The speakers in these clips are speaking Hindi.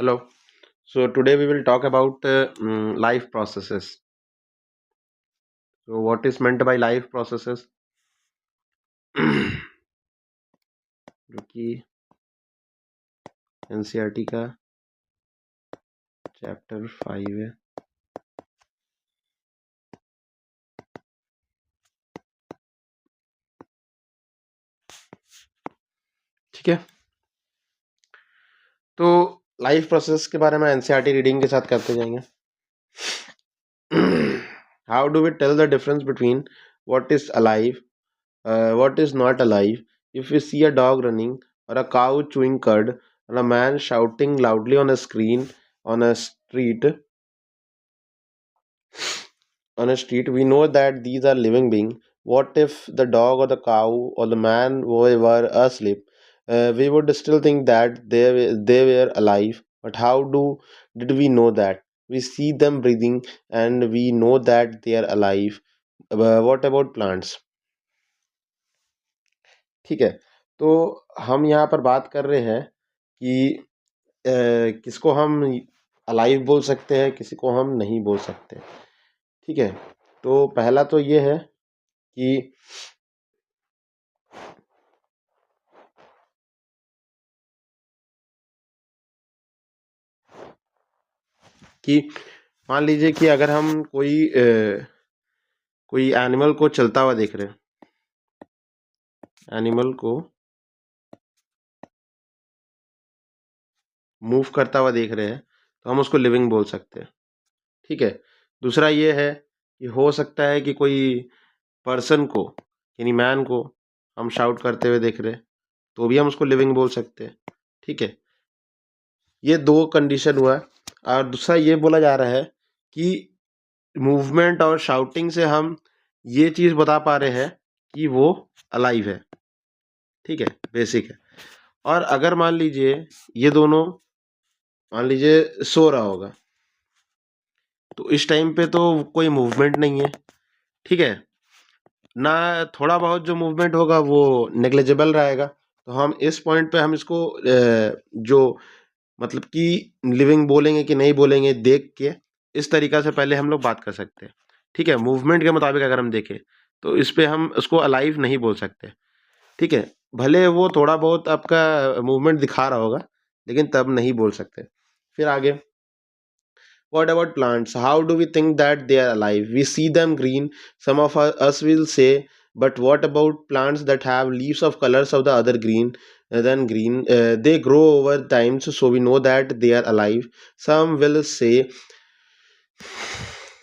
Hello. So today we will talk about life processes. So what is meant by life processes? जो कि एनसीईआरटी का चैप्टर 5 है। ठीक है, तो लाइफ प्रोसेस के बारे में एनसीईआरटी रीडिंग के साथ करते जाएंगे। How do we tell the difference between what is alive, what is not alive? If we see a dog running, or a cow chewing cud, or a man shouting loudly on a screen on a street, we know that these are living beings. What if the dog or the cow or the man were asleep? We would still think that they were alive. But how did we know that? We see them breathing and we know that they are alive. What about plants? ठीक है, तो हम यहाँ पर बात कर रहे हैं कि किसको हम अलाइव बोल सकते हैं, किसी को हम नहीं बोल सकते। ठीक है, तो पहला तो ये है कि मान लीजिए कि अगर हम कोई एनिमल को चलता हुआ देख रहे हैं, एनिमल को मूव करता हुआ देख रहे हैं, तो हम उसको लिविंग बोल सकते हैं। ठीक है, दूसरा ये है कि हो सकता है कि कोई पर्सन को, यानी मैन को हम शाउट करते हुए देख रहे हैं, तो भी हम उसको लिविंग बोल सकते हैं। ठीक है, ये दो कंडीशन हुआ। और दूसरा ये बोला जा रहा है कि मूवमेंट और शाउटिंग से हम ये चीज़ बता पा रहे हैं कि वो अलाइव है। ठीक है, बेसिक है। और अगर मान लीजिए ये दोनों, मान लीजिए सो रहा होगा, तो इस टाइम पे तो कोई मूवमेंट नहीं है। ठीक है ना, थोड़ा बहुत जो मूवमेंट होगा वो नेग्लिजिबल रहेगा। तो हम इस पॉइंट पे हम इसको जो मतलब कि लिविंग बोलेंगे कि नहीं बोलेंगे देख के, इस तरीका से पहले हम लोग बात कर सकते हैं। ठीक है, मूवमेंट के मुताबिक अगर हम देखें तो इस पे हम उसको अलाइव नहीं बोल सकते। ठीक है, भले वो थोड़ा बहुत आपका मूवमेंट दिखा रहा होगा, लेकिन तब नहीं बोल सकते। फिर आगे, what about plants? How do we think that they are alive? We see them green. Some of us will say, but what about plants that have leaves of colors of the other green than green? They grow over time, so we know that they are alive. Some will say,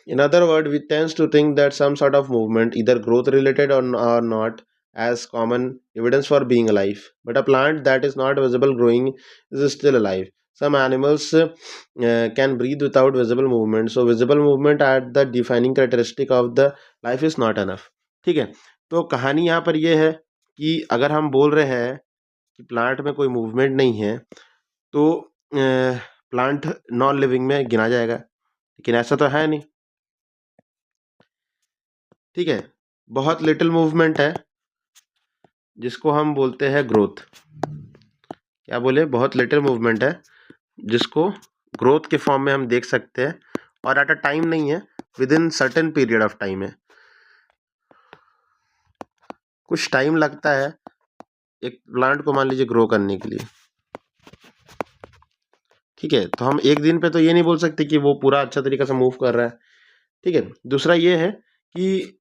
in other words, we tend to think that some sort of movement, either growth related or not, as common evidence for being alive. But a plant that is not visible growing is still alive. Some animals can breathe without visible movement. So visible movement at the defining characteristic of the life is not enough. ठीक है, तो कहानी यहाँ पर यह है कि अगर हम बोल रहे हैं कि प्लांट में कोई मूवमेंट नहीं है, तो प्लांट नॉन लिविंग में गिना जाएगा, लेकिन ऐसा तो है नहीं। ठीक है, बहुत लिटिल मूवमेंट है जिसको हम बोलते हैं ग्रोथ। क्या बोले, बहुत लिटिल मूवमेंट है जिसको ग्रोथ के फॉर्म में हम देख सकते हैं, और एट अ टाइम नहीं है, with in certain period of time है। कुछ टाइम लगता है एक प्लांट को मान लीजिए ग्रो करने के लिए। ठीक है, तो हम एक दिन पे तो ये नहीं बोल सकते कि वो पूरा अच्छा तरीके से मूव कर रहा है। ठीक है, दूसरा ये है कि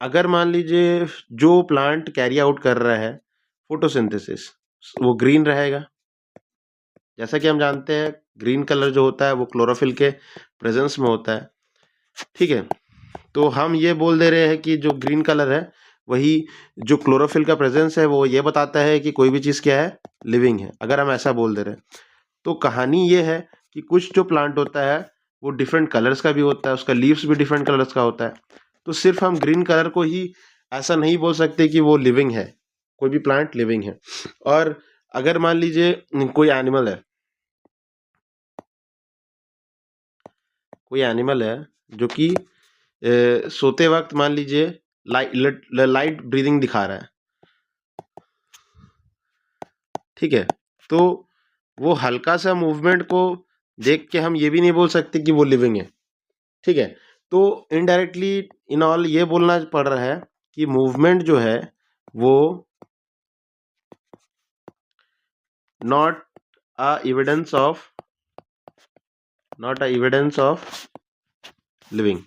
अगर मान लीजिए जो प्लांट कैरी आउट कर रहा है फोटोसिंथेसिस, वो ग्रीन रहेगा। जैसा कि हम जानते हैं ग्रीन कलर जो होता है वो क्लोरोफिल के प्रेजेंस में होता है। ठीक है, तो हम ये बोल दे रहे हैं कि जो ग्रीन कलर है वही जो क्लोरोफिल का प्रेजेंस है वो ये बताता है कि कोई भी चीज़ क्या है, लिविंग है। अगर हम ऐसा बोल दे रहे हैं, तो कहानी ये है कि कुछ जो प्लांट होता है वो डिफरेंट कलर्स का भी होता है, उसका लीव्स भी डिफरेंट कलर्स का होता है। तो सिर्फ हम ग्रीन कलर को ही ऐसा नहीं बोल सकते कि वो लिविंग है, कोई भी प्लांट लिविंग है। और अगर मान लीजिए कोई एनिमल है जो कि सोते वक्त मान लीजिए लाइट ब्रीदिंग दिखा रहा है। ठीक है, तो वो हल्का सा मूवमेंट को देख के हम ये भी नहीं बोल सकते कि वो लिविंग है, ठीक है। तो इनडायरेक्टली इन ऑल ये बोलना पड़ रहा है कि मूवमेंट जो है वो not a evidence of living,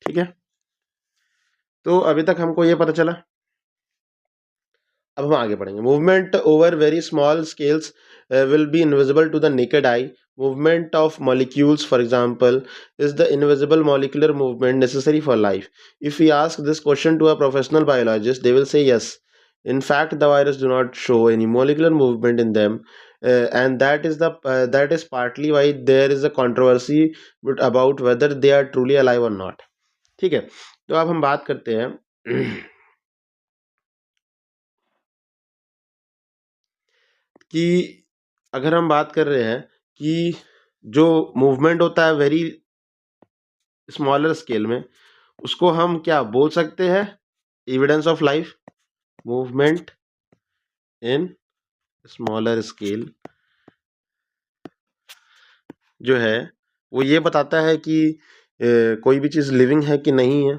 ठीक है। तो अभी तक हमको ये पता चला। अब हम आगे बढ़ेंगे। Movement over very small scales will be invisible to the naked eye. Movement of molecules, for example, is the invisible molecular movement necessary for life. If we ask this question to a professional biologist, they will say yes. In fact, the virus do not show any molecular movement in them, and that is partly why there is a controversy about whether they are truly alive or not. ठीक है, तो अब हम बात करते हैं कि अगर हम बात कर रहे हैं कि जो मूवमेंट होता है वेरी स्मॉलर स्केल में, उसको हम क्या बोल सकते हैं? Evidence of life. Movement in smaller scale जो है वो ये बताता है कि कोई भी चीज़ लिविंग है कि नहीं है,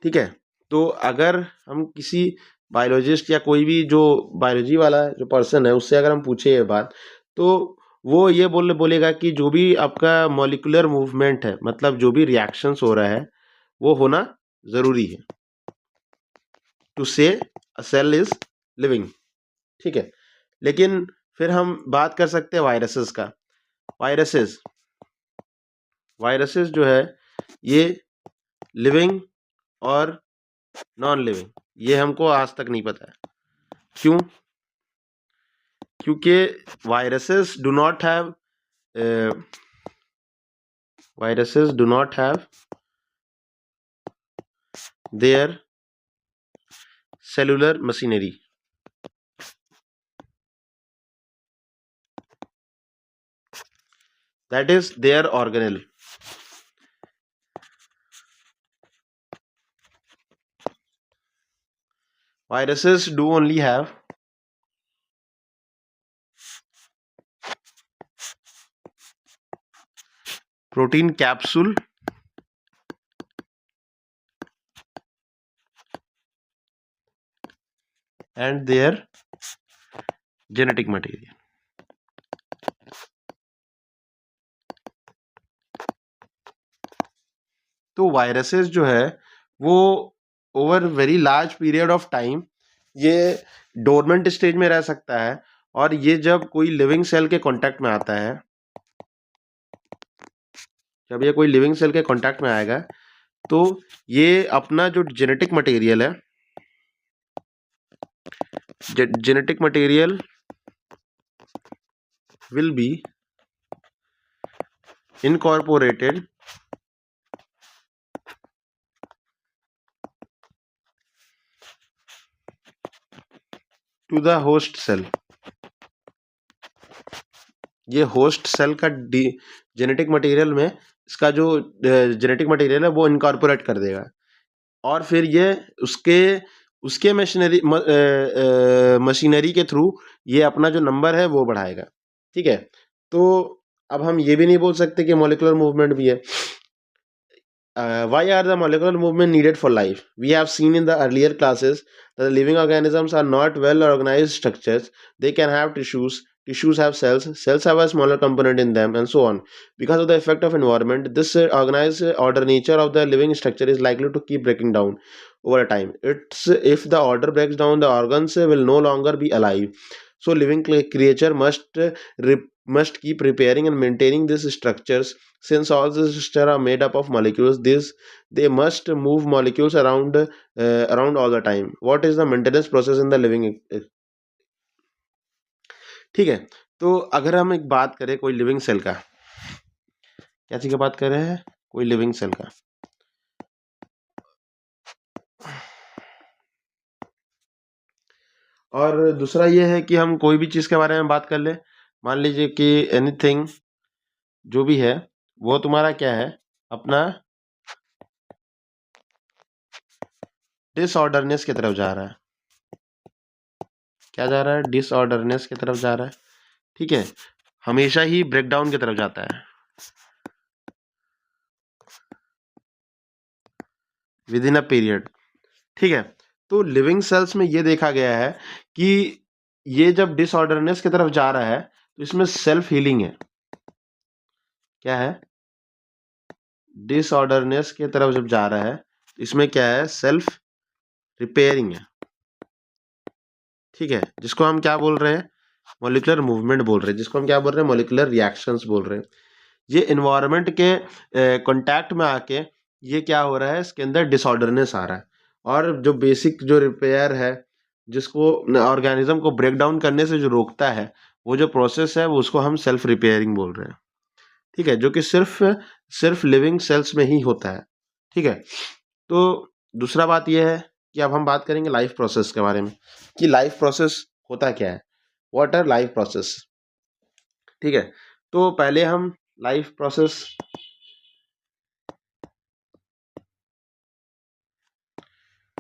ठीक है। तो अगर हम किसी बायोलॉजिस्ट या कोई भी जो बायोलॉजी वाला जो पर्सन है उससे अगर हम पूछे ये बात, तो वो ये बोलेगा कि जो भी आपका मॉलिक्यूलर मूवमेंट है, मतलब जो भी रिएक्शंस हो रहा है वो होना ज़रूरी है टू से अ सेल इज लिविंग, ठीक है। लेकिन फिर हम बात कर सकते हैं वायरसेस का। वायरसेस जो है ये लिविंग और नॉन लिविंग, ये हमको आज तक नहीं पता है। क्यों? क्योंकि viruses do not have their cellular machinery, that is their organelle. Viruses do only have protein capsule and their genetic material. तो वायरसेस जो है वो over very large period of time ये डोरमेंट स्टेज में रह सकता है, और ये जब कोई लिविंग सेल के कांटेक्ट में आता है, जब ये कोई लिविंग सेल के कांटेक्ट में आएगा तो ये अपना जो जेनेटिक मटेरियल है, genetic material will be incorporated to the host cell. ये होस्ट सेल का जेनेटिक मटेरियल में इसका जो जेनेटिक मटेरियल है वो इनकॉर्पोरेट कर देगा, और फिर ये उसके मशीनरी के थ्रू ये अपना जो नंबर है वो बढ़ाएगा, ठीक है। तो अब हम ये भी नहीं बोल सकते कि मॉलिक्यूलर मूवमेंट भी है। Why are the molecular movement needed for life? We have seen in the earlier classes that the living organisms are not well organized structures. They can have tissues have cells have a smaller component in them, and so on. Because of the effect of environment, this organized order nature of the living structure is likely to keep breaking down over time. If the order breaks down, the organs will no longer be alive. So living creature must keep repairing and maintaining these structures. Since all these structures are made up of molecules, they must move molecules around all the time. What is the maintenance process in the living? ठीक है, तो अगर हम एक बात करें कोई लिविंग सेल का, क्या चीज की बात कर रहे हैं? कोई लिविंग सेल का। और दूसरा ये है कि हम कोई भी चीज के बारे में बात कर ले, मान लीजिए कि एनीथिंग जो भी है वो तुम्हारा क्या है, अपना डिसऑर्डरनेस की तरफ जा रहा है। क्या जा रहा है, डिसऑर्डरनेस की तरफ जा रहा है। ठीक है, हमेशा ही ब्रेकडाउन की तरफ जाता है विद इन अ पीरियड। ठीक है, तो लिविंग सेल्स में ये देखा गया है कि ये जब डिसऑर्डरनेस की तरफ जा रहा है तो इसमें सेल्फ हीलिंग है। क्या है, डिसऑर्डरनेस की तरफ जब जा रहा है तो इसमें क्या है, सेल्फ रिपेयरिंग है। ठीक है, जिसको हम क्या बोल रहे हैं, मॉलिक्यूलर मूवमेंट बोल रहे हैं, जिसको हम क्या बोल रहे हैं, मॉलिक्यूलर रिएक्शंस बोल रहे हैं। ये इन्वायरमेंट के कांटेक्ट में आके ये क्या हो रहा है, इसके अंदर डिसऑर्डरनेस आ रहा है। और जो बेसिक जो रिपेयर है, जिसको ऑर्गेनिज्म को ब्रेक डाउन करने से जो रोकता है, वो जो प्रोसेस है वो उसको हम सेल्फ रिपेयरिंग बोल रहे हैं। ठीक है, जो कि सिर्फ सिर्फ लिविंग सेल्स में ही होता है। ठीक है, तो दूसरा बात यह है कि अब हम बात करेंगे लाइफ प्रोसेस के बारे में, कि लाइफ प्रोसेस होता क्या है, व्हाट आर लाइफ प्रोसेस। ठीक है, तो पहले हम लाइफ प्रोसेस,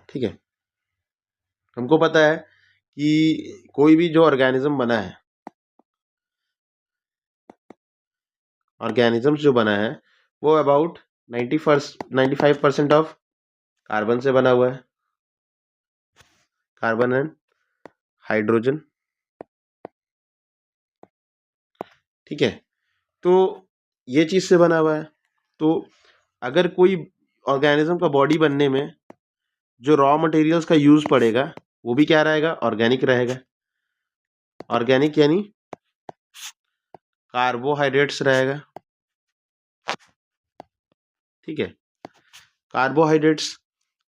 ठीक है, हमको पता है कि कोई भी जो ऑर्गेनिज्म बना है, ऑर्गेनिज्म जो बना है वो अबाउट 95% ऑफ कार्बन से बना हुआ है, कार्बन एंड हाइड्रोजन। ठीक है, तो ये चीज से बना हुआ है। तो अगर कोई ऑर्गेनिज्म का बॉडी बनने में जो रॉ मटेरियल्स का यूज पड़ेगा वो भी क्या रहेगा, ऑर्गेनिक रहेगा। ऑर्गेनिक यानी कार्बोहाइड्रेट्स रहेगा। ठीक है, कार्बोहाइड्रेट्स,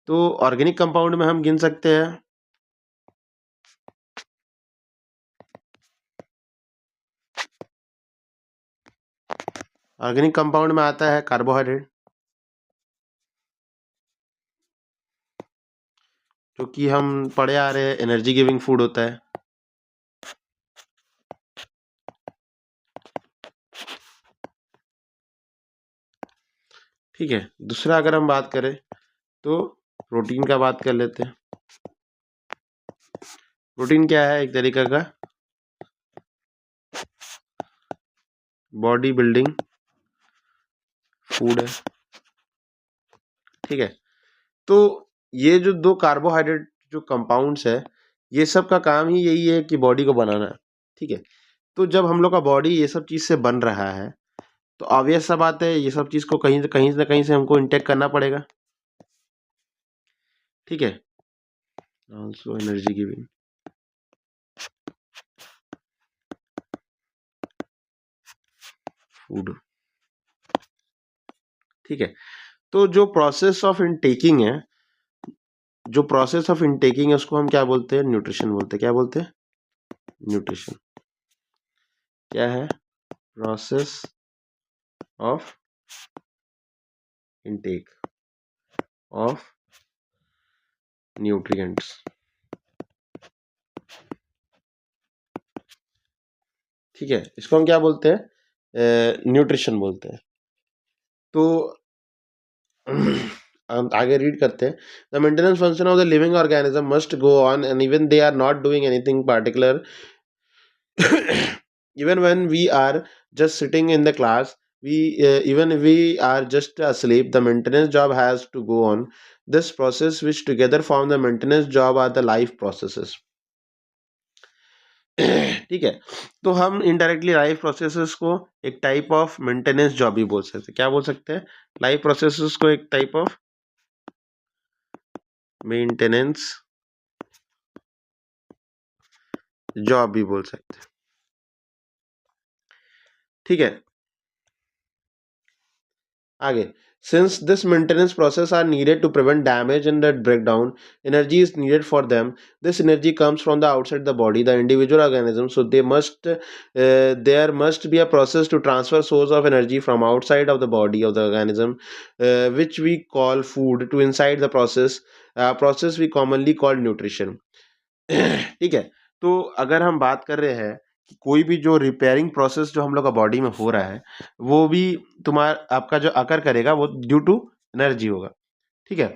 तो ऑर्गेनिक कंपाउंड में हम गिन सकते हैं ऑर्गेनिक कंपाउंड में आता है कार्बोहाइड्रेट, जो कि हम पढ़े आ रहे हैं एनर्जी गिविंग फूड होता है। ठीक है, दूसरा अगर हम बात करें तो प्रोटीन का बात कर लेते हैं। प्रोटीन क्या है, एक तरीका का बॉडी बिल्डिंग फूड है। ठीक है, तो ये जो दो कार्बोहाइड्रेट जो कंपाउंड्स है, ये सब का काम ही यही है कि बॉडी को बनाना है। ठीक है, तो जब हम लोग का बॉडी ये सब चीज से बन रहा है तो ऑब्वियस सा बात है, ये सब चीज को कहीं ना कहीं से हमको इंटेक करना पड़ेगा। ठीक है, ऑल्सो एनर्जी गिविंग फूड। ठीक है, तो जो प्रोसेस ऑफ इनटेकिंग है, जो प्रोसेस ऑफ इनटेकिंग है उसको हम क्या बोलते हैं, न्यूट्रिशन बोलते हैं। क्या बोलते हैं, न्यूट्रिशन। क्या है, process of intake of nutrients. ठीक है, इसको हम क्या बोलते हैं, न्यूट्रिशन बोलते हैं। तो हम आगे रीड करते हैं, the maintenance function of the living organism must go on and even they are not doing anything particular even when we are just sitting in the class, we even if we are just asleep, the maintenance job has to go on. This process which together form the maintenance job are the life processes. ठीक है, तो हम इनडायरेक्टली लाइफ प्रोसेसेस को एक टाइप ऑफ मेंटेनेंस जॉब भी बोल सकते हैं। क्या बोल सकते हैं, लाइफ प्रोसेसेस को एक टाइप ऑफ मेंटेनेंस जॉब भी बोल सकते हैं। ठीक है, आगे, since this maintenance process are needed to prevent damage and that breakdown, energy is needed for them. This energy comes from the outside the body, the individual organism, so there must be a process to transfer source of energy from outside of the body of the organism, which we call food, to inside the process we commonly call nutrition. ठीक है, तो अगर हम बात कर रहे हैं कि कोई भी जो रिपेयरिंग प्रोसेस जो हम लोग का बॉडी में हो रहा है, वो भी तुम्हारा आपका जो अकर करेगा वो ड्यू टू एनर्जी होगा। ठीक है,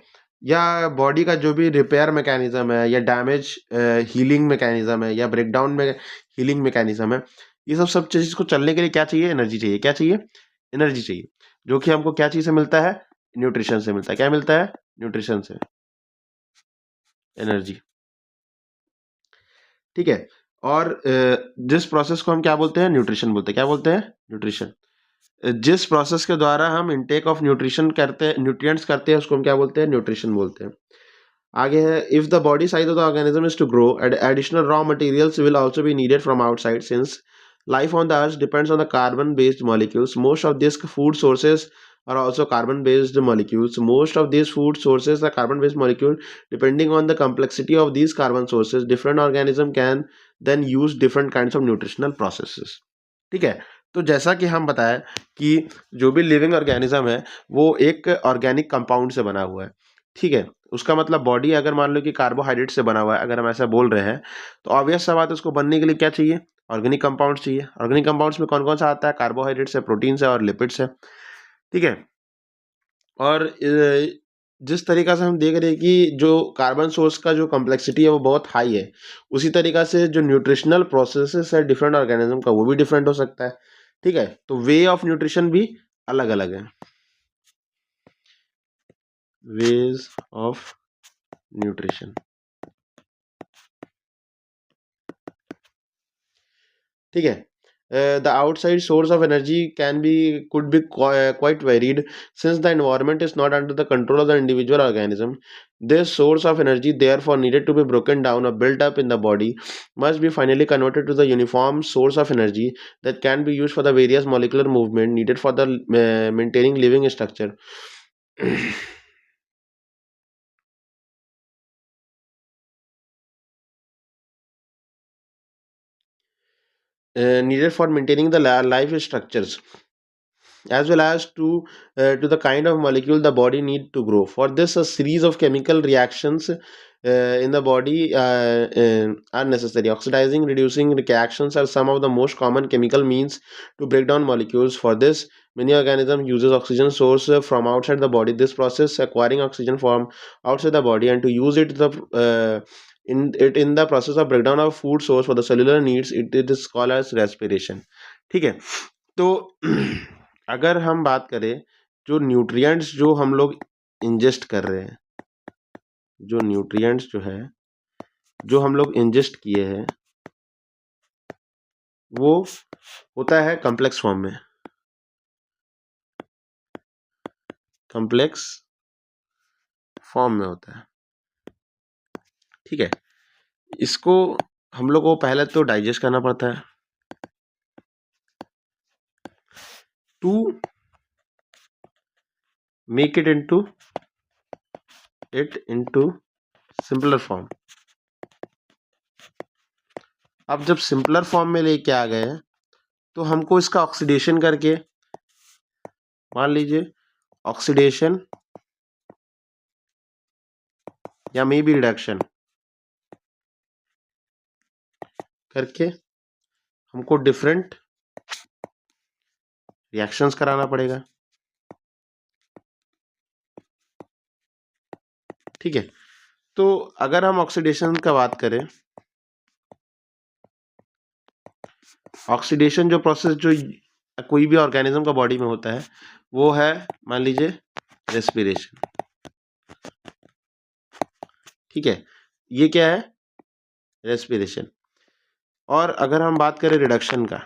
या बॉडी का जो भी रिपेयर मैकेनिज्म है या डैमेज हीलिंग मैकेनिज्म है या ब्रेकडाउन में हीलिंग मैकेनिज्म है, ये सब चीज़ को चलने के लिए क्या चाहिए? एनर्जी चाहिए। क्या चाहिए? एनर्जी चाहिए, जो कि हमको क्या चीज़ से मिलता है? न्यूट्रिशन से मिलता है। क्या मिलता है? न्यूट्रिशन से एनर्जी। ठीक है। और जिस प्रोसेस को हम क्या बोलते हैं? न्यूट्रिशन बोलते हैं। क्या बोलते हैं? न्यूट्रिशन। जिस प्रोसेस के द्वारा हम इनटेक ऑफ न्यूट्रिशन करते हैं, न्यूट्रिएंट्स करते हैं, उसको हम क्या बोलते हैं? न्यूट्रिशन बोलते हैं। आगे है, if the body size of the organism is to grow, additional raw materials will also be needed from outside since life on the earth depends on the carbon based molecules. Most of these food sources are also carbon based molecules. Most of these food sources are carbon based molecules. Depending on the complexity of these carbon sources, different organism can then use different kinds of nutritional processes. ठीक है। तो जैसा कि हम बताएं कि जो भी लिविंग ऑर्गेनिज्म है वो एक ऑर्गेनिक कंपाउंड से बना हुआ है। ठीक है। उसका मतलब बॉडी अगर मान लो कि कार्बोहाइड्रेट से बना हुआ है, अगर हम ऐसा बोल रहे हैं, तो ऑब्वियस सा बात है, उसको बनने के लिए क्या चाहिए? ऑर्गेनिक कंपाउंड चाहिए। ऑर्गेनिक कंपाउंड्स में कौन कौन सा आता है? कार्बोहाइड्रेट्स है, प्रोटीन्स है और लिपिड्स है। ठीक है। और जिस तरीका से हम देख रहे हैं कि जो कार्बन सोर्स का जो कॉम्प्लेक्सिटी है वो बहुत हाई है, उसी तरीका से जो न्यूट्रिशनल प्रोसेसेस है डिफरेंट ऑर्गेनिज्म का, वो भी डिफरेंट हो सकता है। ठीक है। तो वे ऑफ न्यूट्रिशन भी अलग अलग है। Ways of nutrition. ठीक है। The outside source of energy could be quite varied since the environment is not under the control of the individual organism. This source of energy therefore needed to be broken down or built up in the body must be finally converted to the uniform source of energy that can be used for the various molecular movement needed for the maintaining living structure. Needed for maintaining the life structures, as well as to the kind of molecule the body need to grow. For this, a series of chemical reactions in the body are necessary. Oxidizing, reducing reactions are some of the most common chemical means to break down molecules. For this, many organisms uses oxygen source from outside the body. This process, acquiring oxygen from outside the body and to use in the process of breakdown of food source for the cellular needs, it is called as respiration. ठीक है। तो अगर हम बात करें, जो न्यूट्रिएंट्स जो हम लोग इंजेस्ट कर रहे हैं, जो न्यूट्रिएंट्स जो है जो हम लोग इंजेस्ट किए हैं, वो होता है कॉम्प्लेक्स फॉर्म में। कॉम्प्लेक्स फॉर्म में होता है। ठीक है। इसको हम लोग को पहले तो डाइजेस्ट करना पड़ता है to make it into simpler form. अब जब सिंपलर फॉर्म में लेके आ गए तो हमको इसका ऑक्सीडेशन करके, मान लीजिए ऑक्सीडेशन या मे बी रिडक्शन करके हमको डिफरेंट रिएक्शंस कराना पड़ेगा। ठीक है। तो अगर हम ऑक्सीडेशन का बात करें, ऑक्सीडेशन जो प्रोसेस जो कोई भी ऑर्गेनिज्म का बॉडी में होता है वो है, मान लीजिए रेस्पिरेशन। ठीक है। ये क्या है? रेस्पिरेशन। और अगर हम बात करें रिडक्शन का,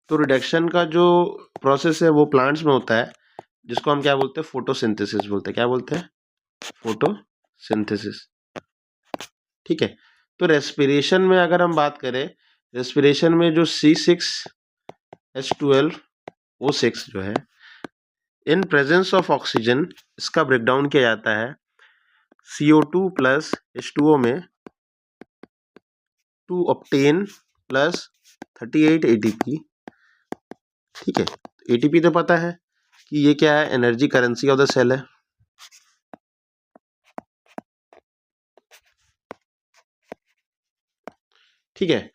तो रिडक्शन का जो प्रोसेस है वो प्लांट्स में होता है, जिसको हम क्या बोलते हैं? फोटोसिंथेसिस बोलते हैं। क्या बोलते हैं? फोटोसिंथेसिस। ठीक है। तो रेस्पिरेशन में अगर हम बात करें, रेस्पिरेशन में जो C6H12O6 जो है, इन प्रेजेंस ऑफ ऑक्सीजन इसका ब्रेकडाउन किया जाता है CO2 प्लस H2O में टू ऑब्टेन प्लस 38 ATP। ठीक है। ATP तो पता है कि ये क्या है? Energy currency of the cell है। ठीक है।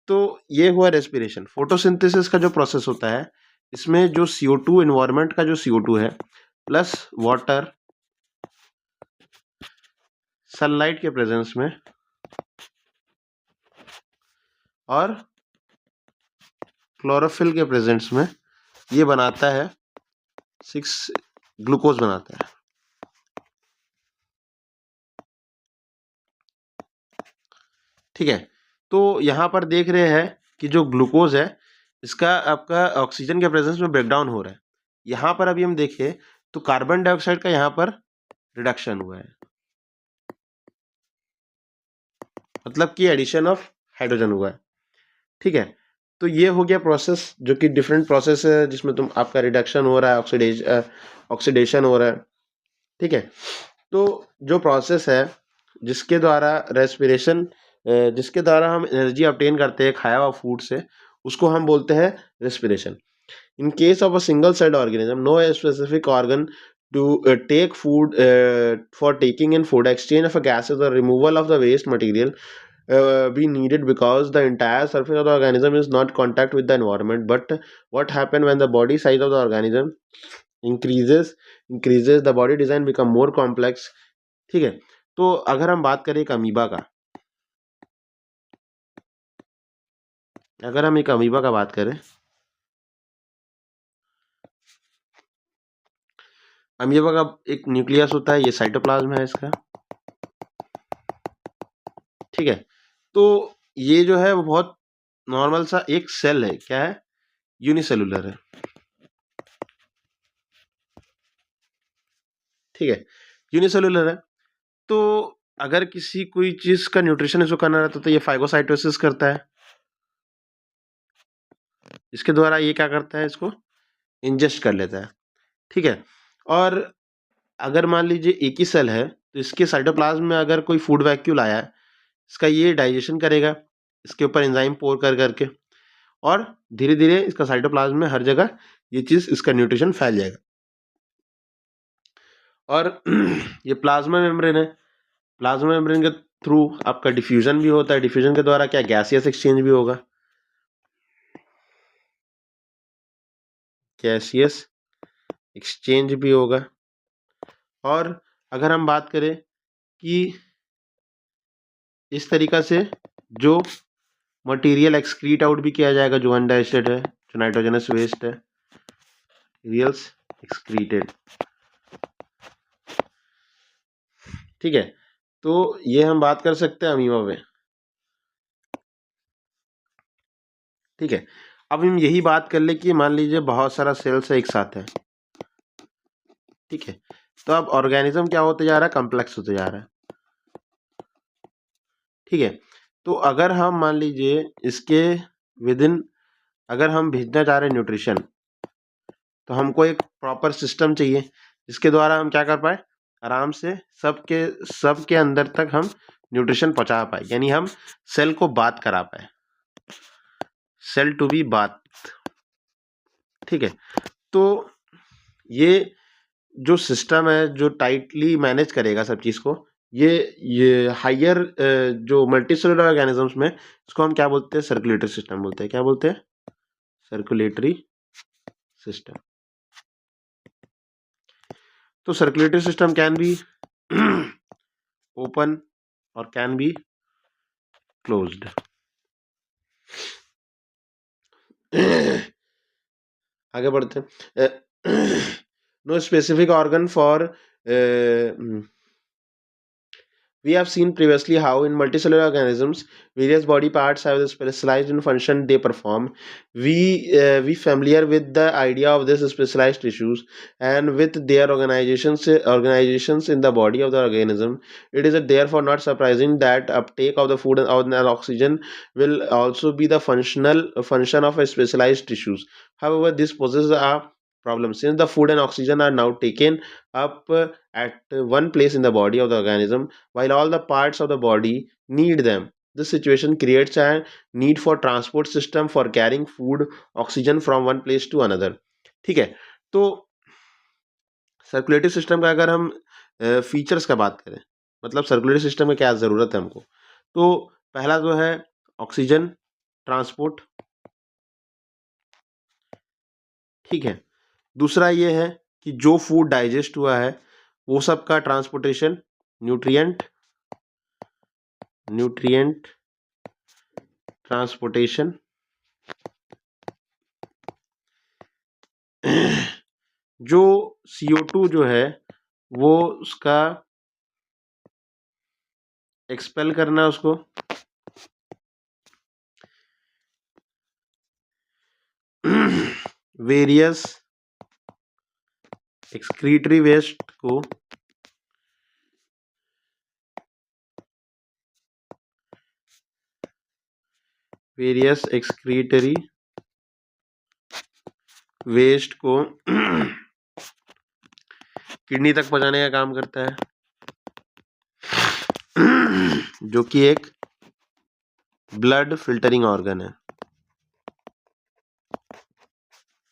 तो ये हुआ रेस्पिरेशन। फोटोसिंथेसिस का जो प्रोसेस होता है, इसमें जो CO2 एनवायरनमेंट का जो CO2 है प्लस वाटर सनलाइट के प्रेजेंस में और क्लोरोफिल के प्रेजेंस में ये बनाता है 6 ग्लूकोज बनाता है। ठीक है, तो यहाँ पर देख रहे हैं कि जो ग्लूकोज है इसका आपका ऑक्सीजन के प्रेजेंस में ब्रेकडाउन हो रहा है। यहाँ पर अभी हम देखें तो कार्बन डाइऑक्साइड का यहाँ पर रिडक्शन हुआ है, मतलब कि एडिशन ऑफ हाइड्रोजन हुआ है। ठीक है, तो ये हो गया प्रोसेस, जो कि डिफरेंट प्रोसेस है जिसमें तुम आपका रिडक्शन हो रहा है, ऑक्सीडेशन हो रहा है। ठीक है, तो जो प्रोसेस है जिसके द्वारा रेस्पिरेशन, जिसके द्वारा हम एनर्जी ऑब्टेन करते हैं खाया हुआ फूड से, उसको हम बोलते हैं respiration. In case of a single celled organism, no specific organ to take food for taking in food, exchange of gases or removal of the waste material be needed, because the entire surface of the organism is not contact with the environment. But what happen when the body size of the organism increases the body design become more complex. ठीक है, तो अगर हम बात करें एक अमीबा का, अगर हम एक अमीबा का बात करें, अमीबा का एक न्यूक्लियस होता है, ये साइटोप्लाज्म है इसका। ठीक है, तो ये जो है वो बहुत नॉर्मल सा एक सेल है, क्या है, यूनिसेलुलर है। ठीक है, यूनिसेलुलर है, तो अगर किसी कोई चीज का न्यूट्रिशन इसको करना रहता है तो ये फाइगोसाइटोसिस करता है, इसके द्वारा ये क्या करता है, इसको इंजेस्ट कर लेता है। ठीक है, और अगर मान लीजिए एक ही सेल है तो इसके साइटोप्लाज्म में अगर कोई फूड वैक्यूल आया है, इसका ये डाइजेशन करेगा, इसके ऊपर एंजाइम पोर कर करके, और धीरे धीरे इसका साइटोप्लाज्म में हर जगह ये चीज, इसका न्यूट्रिशन फैल जाएगा। और ये प्लाज्मा मेम्ब्रेन है, प्लाज्मा मेम्ब्रेन के थ्रू आपका डिफ्यूजन भी होता है, डिफ्यूजन के द्वारा क्या, गैसियस एक्सचेंज भी होगा, गैसियस एक्सचेंज भी होगा। और अगर हम बात करें कि इस तरीका से जो मटेरियल एक्सक्रीट आउट भी किया जाएगा, जो अनडाइजेस्टेड है, जो नाइट्रोजनस वेस्ट है, मटेरियल्स एक्सक्रीटेड। ठीक है, तो ये हम बात कर सकते हैं अमीबा में। ठीक है, अब हम यही बात कर ले कि मान लीजिए बहुत सारा सेल्स है एक साथ है। ठीक है, तो अब ऑर्गेनिज्म क्या होते जा रहा है, कॉम्प्लेक्स होते जा रहा है। ठीक है, तो अगर हम मान लीजिए इसके विद इन, अगर हम भेजना चाह रहे हैं न्यूट्रिशन, तो हमको एक प्रॉपर सिस्टम चाहिए जिसके द्वारा हम क्या कर पाए, आराम से सबके अंदर तक हम न्यूट्रिशन पहुंचा पाए, यानी हम सेल को बात करा पाए, सेल टू बी बात। ठीक है, तो ये जो सिस्टम है जो टाइटली मैनेज करेगा सब चीज को, ये हायर जो मल्टीसेलुलर ऑर्गेनिजम्स में, इसको हम क्या बोलते हैं, सर्कुलेटरी सिस्टम बोलते हैं। क्या बोलते हैं, सर्कुलेटरी सिस्टम। तो circulatory system can be open और कैन बी क्लोज्ड। आगे बढ़ते हैं। No specific organ for, we have seen previously how in multicellular organisms various body parts have the specialized in function they perform. We familiar with the idea of this specialized tissues and with their organizations in the body of the organism. It is therefore not surprising that uptake of the food and oxygen will also be the functional function of a specialized tissues. However, this poses a problem since the food and oxygen are now taken up at one place in the body of the organism while all the parts of the body need them. This situation creates a need for transport system for carrying food, oxygen from one place to another. ठीक है, तो सर्कुलेटरी सिस्टम का अगर हम फीचर्स का बात करें, मतलब सर्कुलेटरी सिस्टम में क्या ज़रूरत है हमको, तो पहला जो है ऑक्सीजन ट्रांसपोर्ट। ठीक है, दूसरा ये है कि जो फूड डाइजेस्ट हुआ है वो सब का ट्रांसपोर्टेशन, न्यूट्रिएंट न्यूट्रिएंट ट्रांसपोर्टेशन, जो CO2 जो है वो उसका एक्सपेल करना है उसको, वेरियस एक्सक्रीटरी वेस्ट को वेरियस एक्सक्रीटरी वेस्ट को किडनी तक पहुंचाने का काम करता है, जो कि एक ब्लड फिल्टरिंग ऑर्गन है।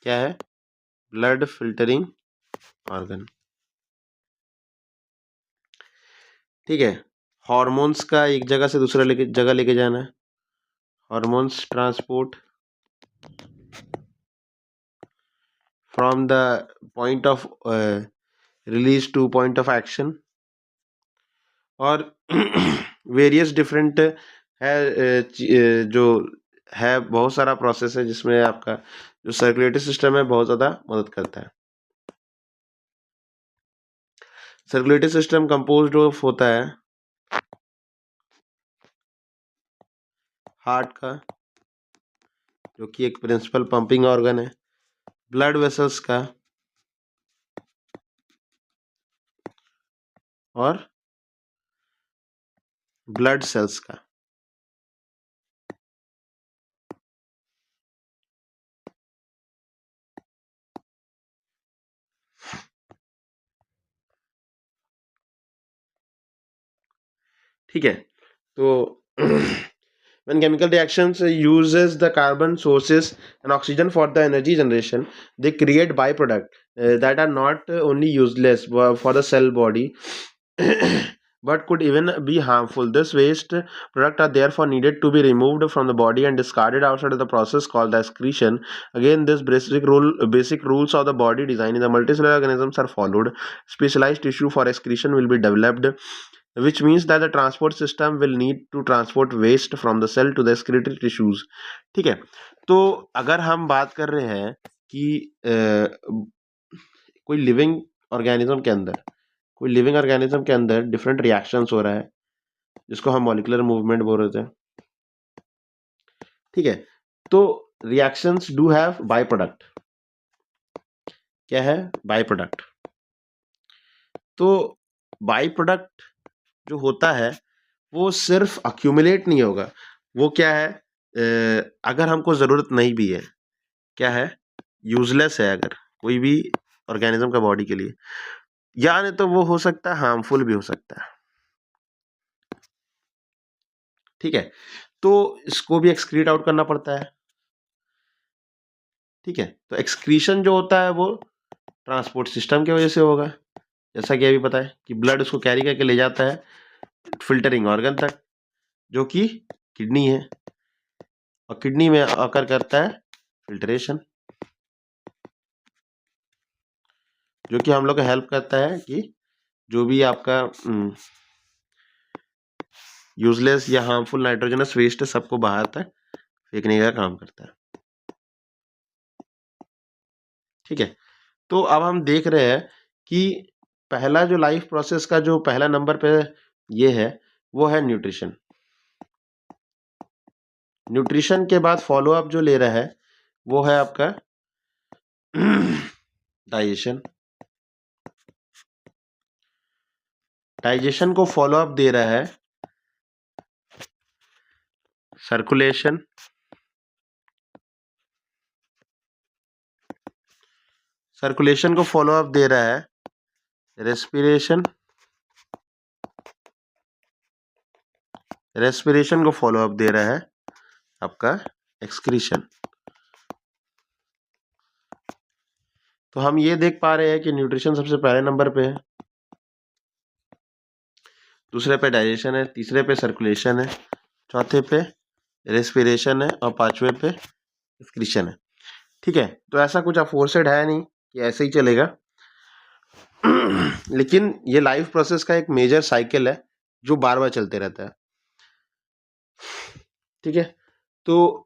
क्या है? Blood filtering organ. ठीक है। हॉर्मोन्स का एक जगह से दूसरा जगह लेके जाना है, hormones transport from the point of release two point of action. और वेरियस डिफरेंट है, जो है बहुत सारा प्रोसेस है जिसमें आपका जो सर्कुलेटरी सिस्टम है बहुत ज़्यादा मदद करता है। सर्कुलेटरी सिस्टम कंपोज्ड ऑफ होता है हार्ट का, जो कि एक प्रिंसिपल पंपिंग ऑर्गन है, ब्लड वेसल्स का, और ब्लड सेल्स का। ठीक है। तो when chemical reactions uses the carbon sources and oxygen for the energy generation, they create byproduct that are not only useless for the cell body but could even be harmful. This waste product are therefore needed to be removed from the body and discarded outside of the process called the excretion. Again, this basic rules of the body design in the multicellular organisms are followed. Specialized tissue for excretion will be developed, which means that the transport system will need to transport waste from the cell to the excretory tissues. ठीक है। तो अगर हम बात कर रहे हैं कि कोई लिविंग ऑर्गेनिज्म के अंदर डिफरेंट रिएक्शंस हो रहा है, जिसको हम मॉलिक्यूलर मूवमेंट बोल रहे थे। ठीक है। तो reactions do have by product. क्या है? By product. तो बाय प्रोडक्ट जो होता है वो सिर्फ अक्यूमुलेट नहीं होगा, वो क्या है, अगर हमको ज़रूरत नहीं भी है, क्या है, यूजलेस है अगर कोई भी ऑर्गेनिज्म का बॉडी के लिए, या नहीं तो वो हो सकता है हार्मफुल भी हो सकता है। ठीक है। तो इसको भी एक्सक्रीट आउट करना पड़ता है। ठीक है। तो एक्सक्रीशन जो होता है वो ट्रांसपोर्ट सिस्टम की वजह से होगा, जैसा कि अभी पता है कि ब्लड उसको कैरी करके ले जाता है फिल्टरिंग ऑर्गन तक, जो कि किडनी है, और किडनी में आकर करता है फिल्ट्रेशन, जो कि हम लोग को हेल्प करता है कि जो भी आपका यूजलेस या हार्मफुल नाइट्रोजनस वेस्ट है सबको बाहर तक फेंकने का काम करता है। ठीक है। तो अब हम देख रहे हैं कि पहला जो लाइफ प्रोसेस का जो पहला नंबर पे ये है वो है न्यूट्रिशन। न्यूट्रिशन के बाद फॉलो अप जो ले रहा है वो है आपका डाइजेशन। डाइजेशन को फॉलो अप दे रहा है सर्कुलेशन। सर्कुलेशन को फॉलो अप दे रहा है रेस्पिरेशन। रेस्पिरेशन को फॉलो अप दे रहा है आपका एक्सक्रीशन। तो हम ये देख पा रहे हैं कि न्यूट्रिशन सबसे पहले नंबर पे है, दूसरे पे डाइजेशन है, तीसरे पे सर्कुलेशन है, चौथे पे रेस्पिरेशन है, और पांचवे पे एक्सक्रीशन है। ठीक है। तो ऐसा कुछ अफोर्सेड है नहीं कि ऐसे ही चलेगा लेकिन ये लाइफ प्रोसेस का एक मेजर साइकिल है जो बार बार चलते रहता है। ठीक है? तो